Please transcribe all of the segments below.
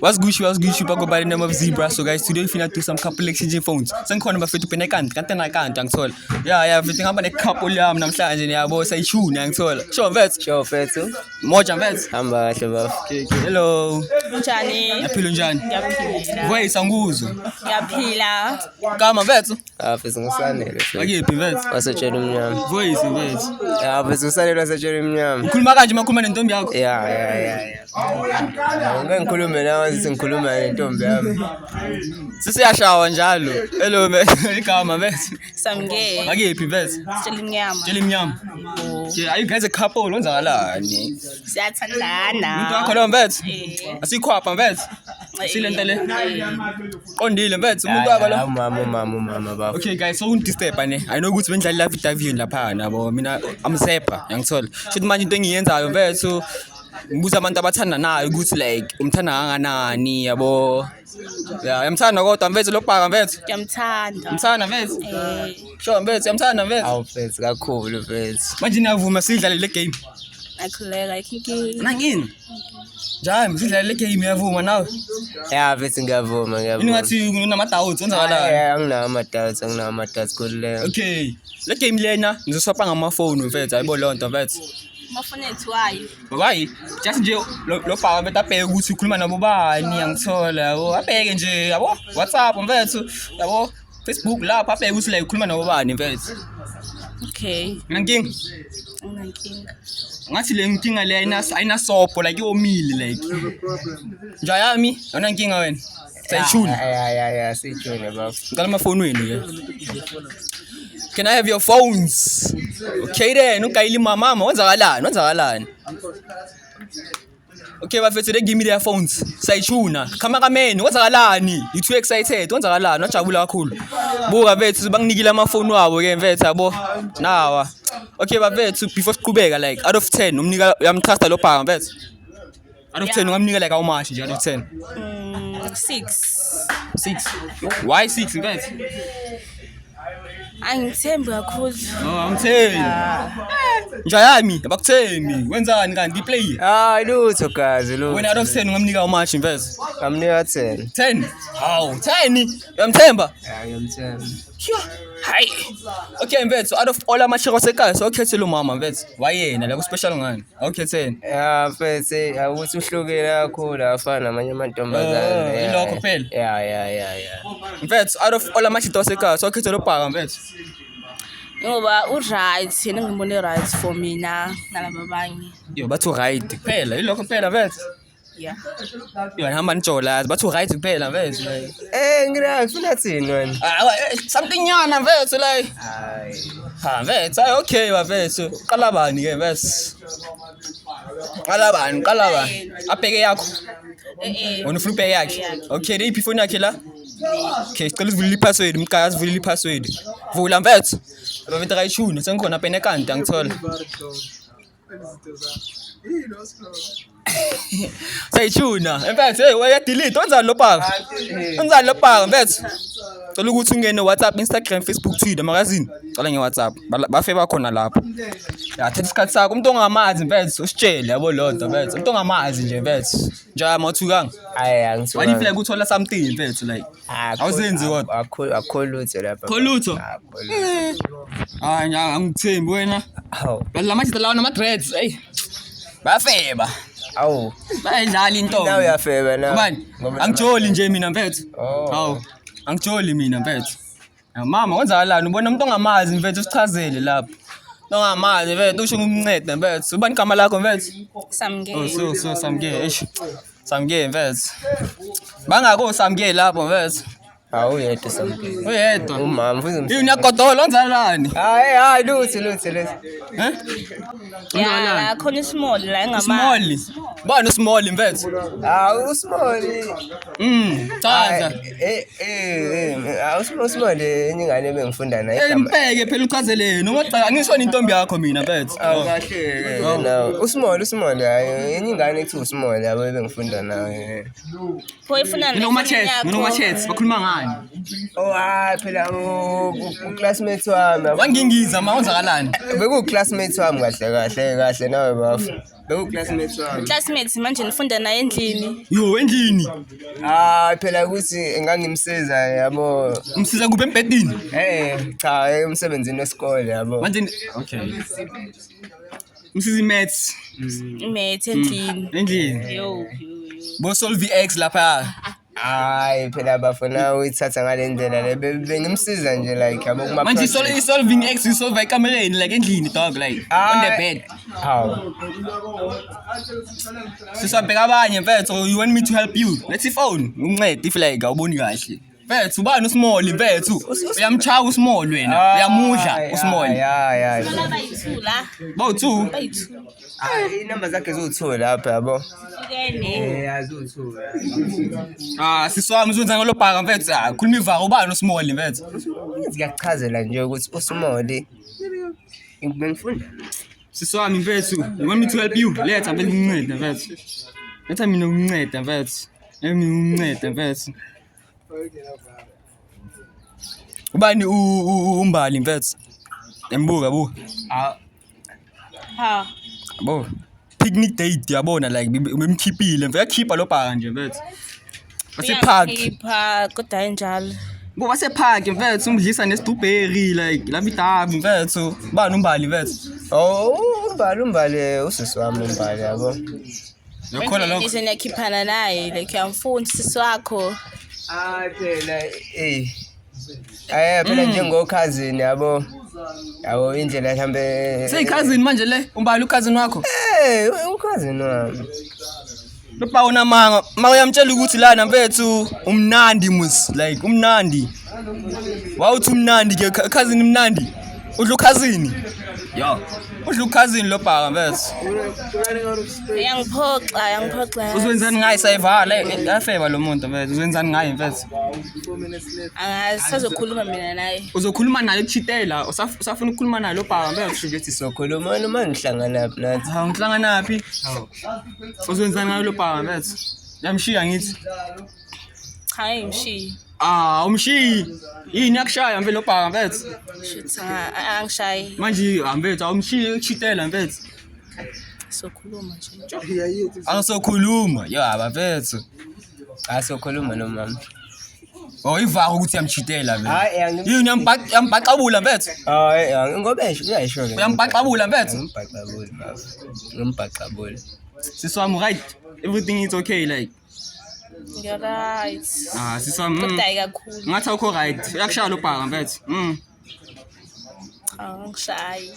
What's Gucci, but go by the name of Zebra. So guys, today we finna do some couple exchanging phones. Some corner of it to can't ang tol. Yeah, everything happen a couple namhlanje yabo sayishuni ang tol. Sure vets. Sure fethu. Moja vets. Hamba kahle bafo. Okay. Hello. Njani? Yaphila njani? Ngiyaphila. Voice anguzwe. Ngiyaphila. Kama vets. Fethu ngisanele. Akephi vets? Wasetshela umnyama. Voice vets. Fethu ngisanele wasetshela umnyama. Ukhuluma kanje makhuluma nentombi yakho? Yeah. Ngeke ngikhulume nawe sithi ngikhuluma nentombi yami. Sisiyashawa njalo. Hello igama vets. Samke. Akephi vets? Sitshela imnyama. Tshela imnyama. Okay, are you guys a couple? Wenzakalani? Siyathandana. Umuntu wakho lo vets? Eh. Asikhwapha vets. Silente le. Qondile vets umuntu waba lo. Mama bafo. Okay guys, so undisturb ane. I know ukuthi bendlala live interview lapha nabo mina amsepha ngiyangithola. Shothi manje into engiyenzayo vets so ngibuza abantu abathandanayo ukuthi like umthanda kanganani yabo. Yeah, yamthanda kodwa mfethu lobhaka mfethu. Ngiyamthanda. Umthanda mfethu? Sure mfethu, yamthanda mfethu. Fethu kakhulu fethu. Manje niyavuma sidlale le game. Akhuleka ikiki. Nangini? Njani sidlale le game yavuma nawe? Fethu ngiyavuma. Ingathi unama-doubts wenzakalani? Anginawo ama-doubts kulelo. Okay. Le game lena ngizoswapha ngamafoni mfethu, ayibo leyo nto mfethu. Amafoni ethu wayo. Why? Just nje lo bhaka mfethu abheke ukuthi ukhuluma nabo bani ngiyangithola yabo. Abheke nje yabo WhatsApp mfethu yabo Facebook lapha abheke ukuthi like ukhuluma nabo bani mfethu. Okay. Nankinga. Unankinga. Ngathi le nkinga le ayinasobho like iwomile like. Njayami, yona inkinga wena. Sayishuni. Yeah, siyishuni bafo. Ngala amafoni wenu ke. Can I have your phones? Okay then, ukayili mama, wenzakalani? Okay bafethu they give me their phones. Sayishuna. Cameraman, wenzakalani? You too excited, wenzakalani? Wajabula kakhulu. Buka bethu banginikile amafoni wabo ke mfethu yabo. Nawa. Okay bafethu before siqhubeka like out of 10 umnika uyamthusta lo bhaka mfethu. Out of 10 ungamnika like how much nje out of 10? 6. 6. Why 6 mfethu? Angithembi kakhulu. Oh, angithembi. Njayami, abakuthembi. Wenzani kanti play? Lutho gazi lutho. Wena out of 10 ungamnika how much mfethu? Ngamnika 10. 10. Hawu, 10. Uyamthemba? Ngiyamthemba. Hayi. Okay mfethu, out of all amashiro sekhaya sokhethela umama mfethu. Wayena la ku special ngani? Awukhetheni. Mfethu awuthi uhlukile kakhulu afana namanye amantombazane. Ilokho phela. Yeah. Mfethu, out of all amashiro sekhaya sokhethela ubhaka mfethu. Ngoba u-right, yena ngibone right for mina nalabo abanye. Yo, bathu right kuphela. Ilokho phela mfethu. Yeah. Yo, hamba njola, bathu right kuphela mfethu. Ngirazi funa thini wena? Something nyana mfethu like. Hayi. Ha mfethu, okay bafethu. Qala bani ke mfethu? Qala bani? Abheke yakho. Wona ufuna ubheke yakhe. Okay, iphi phone yakhe la? Okay, sicela sivule ipassword, mkaya sivule ipassword. Vula mfethu. Abafethu kayishuni, sengikhona apha enekanti angithola. Sayishuna. Mfethu, hey, waya delete, wenzani lo bhaka? Wenzani lo bhaka mfethu? Cela ukuthi ungene WhatsApp, Instagram, Facebook, Twitter, magazine. Cala nge-WhatsApp. Bafe bakhona lapho. Ya, thatha isikhathi sakho. Umuntu ongamazi mfethu, usitshele yabo lonto mfethu. Umuntu ongamazi nje mfethu. Njaya mathukanga. Hayi angithola. Wani feel like uthola something mfethu like. Awuzenzi kodwa. Akho lutho lapha. Kholutho. Hayi nya angithembi wena. Hawu. Bala manje lawa nama dreads, hey. Bafeba. Awu. Bayidlala into. Nawe uyafeba na. Ubani? Angijoli nje mina mfethu. Oh. Hawu. Angijoli mina mfethu. Mama wenzakalani? Ubona umuntu ongamazi mfethu usichazele lapho. Ongamazi mfethu usho ngumncede mfethu. Ubani igama lakho mfethu? Samke. Oh so Samke. Eish. Samke mfethu. Bangako Samke lapho mfethu. Uyedwa samke. Uyedwa. Umama futhi. Uyagodola wenzakalani? Hayi lutho. Yeah, khona small la engama. Small. Bani small mfethu? Usmall. Chaza. Usmall ingane bengifunda naye. Mpeke phela uchazeleni. Noma angishona intombi yakho mina mfethu. Kahle no. Usmall hayi ingane ethi usmall yabo bengifunda naye. Pho ifuna Noma chats bakhuluma ngani? Phela u classmate wami. Wangingiza ma wenzakalani? Beku classmate wami kahle kahle nawe bafu. Classmates wami. Classmates manje nifunda naye endlini. Yo endlini. Phela ukuthi ngangimsiza yabo. Umsiza kuphi embedini? Cha emsebenzini wesikole yabo. Manje okay. Umsiza maths. Maths endlini. Endlini. Yo. Bo solve X lapha. Phela bafuna uyithatha ngale ndlela le bengimsiza nje like yabo kuma. Manje solving X isolve ekamereni like endlini dog like on the bed. How? Sisabheka abanye mfethu you want me to help you? Let's phone. Ungincede if like awuboni kahle. Mfethu ubani uSmall mfethu? Uyamchaya uSmall wena. Uyamudla uSmall. Yeah. Bayi2 la. Bawu2. Bayi2. Inamba zakhe zo2 lapha yabo. Kene. Zo2. Siswami uzwenza ngalobhaka mfethu. Khuluma ivaka ubani uSmall mfethu? Ngiyachazela nje ukuthi uSmall ngifunda. Siswami mfethu, you want me to help you? Letha mfethu ungincede mfethu. Letha mina ungincede mfethu. Ungincede mfethu. Ubani umbali mfethu? Embuka bu. Ha. Bo. Picnic date yabona like bemkhiphile mfethu yakhipha lobhaka nje mfethu. Base park. Ipa kodwa enjalo. Bo base park mfethu umdlisa ne-strawberry like labidabi mfethu. Ubani umbali mfethu? Umbali usisi wami umbali yabo. Yakhona lokho. Ize niyakhiphana naye like uyamfunda sisi wakho. Phela phela njengo-cousin yabo indlela mhlambe Cousin manje le umbali cousin wakho u-cousin wami Lopha unamanga mawuyamtshela ukuthi lana mfethu umnandi mus like umnandi wawuthi umnandi ke cousin umnandi udla cousin yo udla cousin lopha mfethu Yangiphoxa. uzwenzani ngaye sayivala yafeba lo muntu mfethu uzwenzani ngaye mfethu Angasazokhuluma mina naye. uzokhuluma naye ukuchitela usafuna ukukhuluma naye lopha mfethu ukuthi sokhuluma noma nihlangana nathi ngihlangana naphi uzwenzani ngaye lopha mfethu yamshiya ngithi Cha ngimshiya. Umshiyi yini yakushaya mfethu lopha mfethu Shothi angishayi. manje mfethu awumshiyi ukuchitela mfethu Sokhuluma nje. Angisokhuluma yaba mfethu sokhuluma nomama ivaka ukuthi yamchitela mfethu yini yambhaqabula mfethu ngobe uyayisho ke uyambhaqabula mfethu ngembhaqabula siswami right everything is okay like You're right. siswami Kodwa kakhulu. ngathi awukho right uyakushaya lobhaka mfethu Angishayi.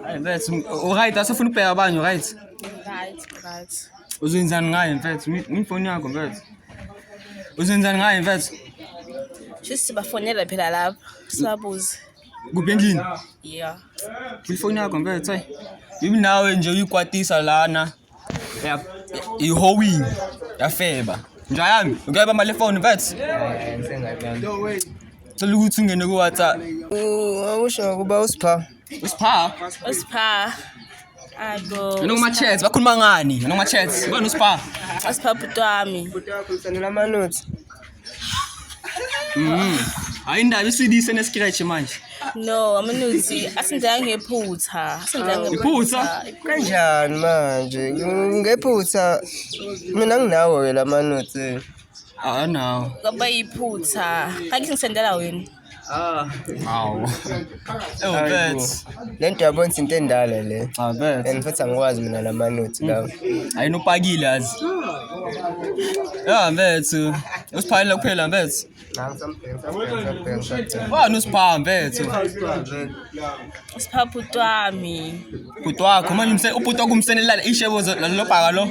hayi mfethu right asifuna ubheka abanye right Right. uzwenzani ngaye mfethu ngifoni yakho mfethu uzwenzani ngaye mfethu Shothi sibafonela phela lapha. Sibabuze. kuphi endlini Yeah. ifoni yakho mfethu hayi yibi nawe nje uyikwatisa lana ihowing yafeba njayami ukuyaba mali phone mfethu cela ukuthi ungene ku WhatsApp awusho kuba usipha Usipha. Abo. noma chats bakhuluma ngani noma chats ubani usipha Usipha bhuti wami. usanela amanothi hayi indaba iCD sene scratch manje No, amanuzi asindanga ngephutha. Iphutha? kanjani manje ngephutha mina nginawo la manothi nawo Ngoba iphutha. Ngake ngisendela wena. awu mfethu lento yabona into endala le mfethu and futhi angikwazi mina la manothi lawo ayinopakile azi mfethu usiphalela kuphela mfethu bani usipha mfethu Usipha bhuti wami. bhuti wakho manje ubhuti wakho umsenelala ishebo lobhaka lo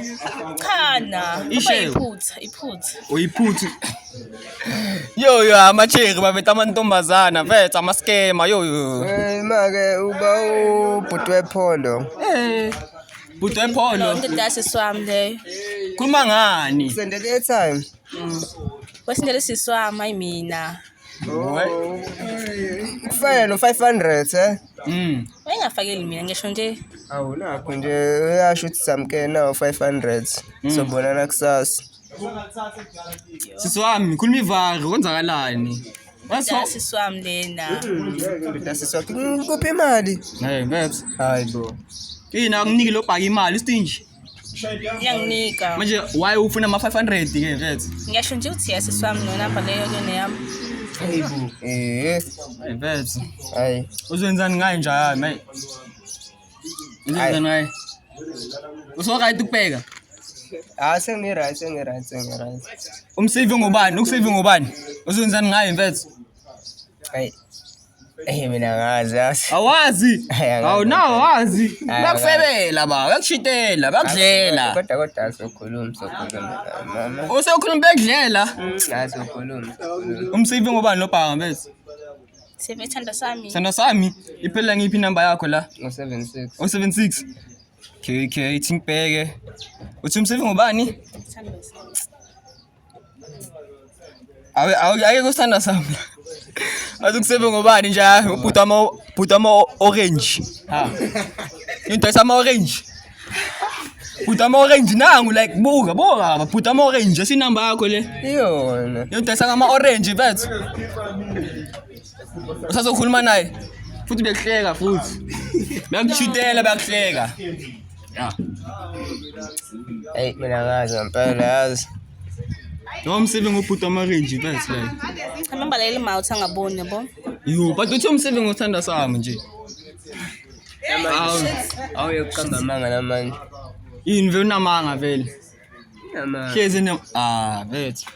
Khana. Ishewu. Iphutha. uyiphuthu yo amacheri bafethu amantombazana mfethu amaskema yo make uba ubhuti wepholo bhuti wepholo Into dase swami le. khuluma ngani sendele airtime Wasindele siswami ayimina. kufana no 500 Wayengafakeli mina ngisho nje. awunakho nje uyasho ukuthi samke nawo 500 sobonana kusasa siswami khuluma ivaka kwenzakalani Sisi wami lena. Asiswakhe ngikuphi imali? Hey mfethu. Hayi bo. Yini akuniki lo bhaka imali istinji. Iyanginika. Manje why ufuna ama 500 ke mfethu? Ngiyasho nje ukuthi sisi wami nonamba leyo kene yami. Hey bo. Hey mfethu. Hayi. Uzwenzani ngayo njalo mate? Uzwenzani ngayo? Usoka ukubheka. Sengiright. Umsave ngobani? Ukusave ngobani? Uzwenzani ngayo mfethu? Hayi. Mina ngazi. Awazi. Awu nawo wazi. Hayi, Bakusebela ba, bakushitela, bakudlela. Kodwa sokhuluma mama. Usekhuluma bekudlela. Sokhuluma. Umsave ngobani lo bhaka mfethu? Sithanda sami. Sanda sami, iphela ngiphi number yakho la? Ngo76. O76. Okay, thinkbheke. Uthi umsave ngobani? Aweke kusithanda sami. Azukuseve ngobani nje ubhuta ama orange. Ha. Into esama orange. Bhuta ama orange nangu like buka bhuta ama orange sinamba yakho le. Iyona. Into esama orange mfethu. Usazokhuluma naye. Futhi bekuhleka futhi. Bayakushitela bayakuhleka. Ya. Hey mina ngazi ngempela yazi. No umsave ngobhuta ama orange mfethu like. Namba leyo imali angaboni yabo. Yo, but uthi umsave ngothanda sami nje. Awuyokukamba manga namanje. Yini vele unamanga vele. Yama. Hlezi ne mfethu.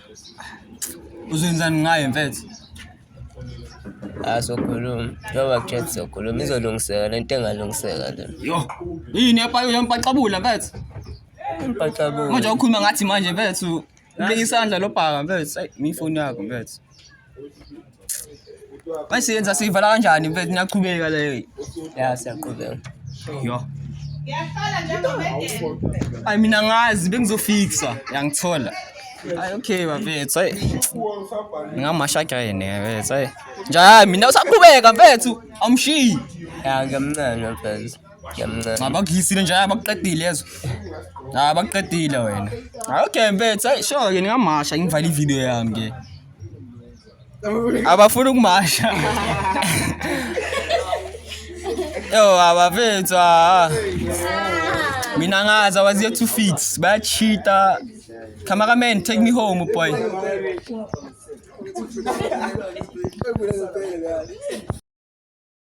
Uzwenzani ngayo mfethu? Sokhuluma. Njoba kuchat sokhuluma izolungiseka lento engalungiseka le. Yo. Yini yampacabula mfethu? Impacabo. Manje ukhuluma ngathi manje mfethu. Ubeka isandla lobhaka mfethu. Hayi, ifoni yakho mfethu. Basiyenza sivala kanjani mfethu niyaqhubeka le. Ya siyaqhubeka. Yo. Hayi mina ngazi bengizofixa, yangithola. Hayi okay bafethu, hayi. Ngamashaka yena mfethu, hayi. Njalo mina usaqhubeka mfethu, amshiyi. Ya ngamncane mfethu. Ngamncane. Ngabagisile nje abakuqedile yezo. Abaqedile wena. Okay mfethu, hayi sure ke ngingamasha ngivala ivideo yami ke. Abafuna ukumasha. Yo abafethu mina ngazi awaziye to fix bayachita. Cameraman take me home boy.